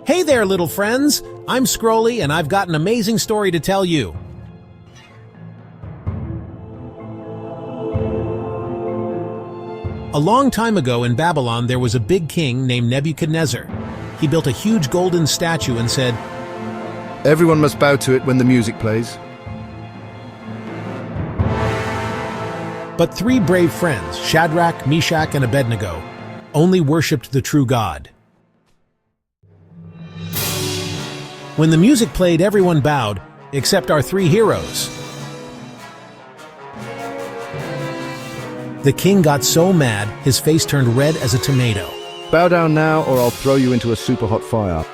Hey there, little friends! I'm Scrolly, and I've got an amazing story to tell you. A long time ago in Babylon, there was a big king named Nebuchadnezzar. He built a huge golden statue and said, Everyone must bow to it when the music plays. But three brave friends, Shadrach, Meshach, and Abednego, only worshipped the true God. When the music played, everyone bowed, except our three heroes. The king got so mad, his face turned red as a tomato. Bow down now, or I'll throw you into a super hot fire.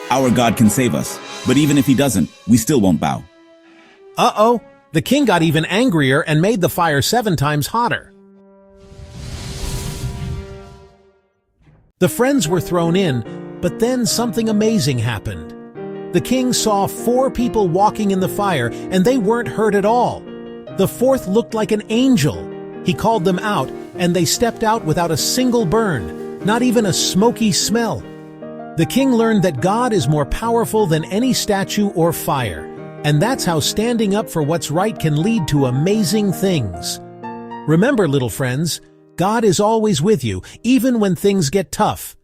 Our God can save us, but even if he doesn't, we still won't bow. Uh-oh! The king got even angrier and made the fire 7 times hotter. The friends were thrown in, but then something amazing happened. The king saw 4 people walking in the fire, and they weren't hurt at all. The 4th looked like an angel. He called them out, and they stepped out without a single burn, not even a smoky smell. The king learned that God is more powerful than any statue or fire, and that's how standing up for what's right can lead to amazing things. Remember, little friends, God is always with you, even when things get tough.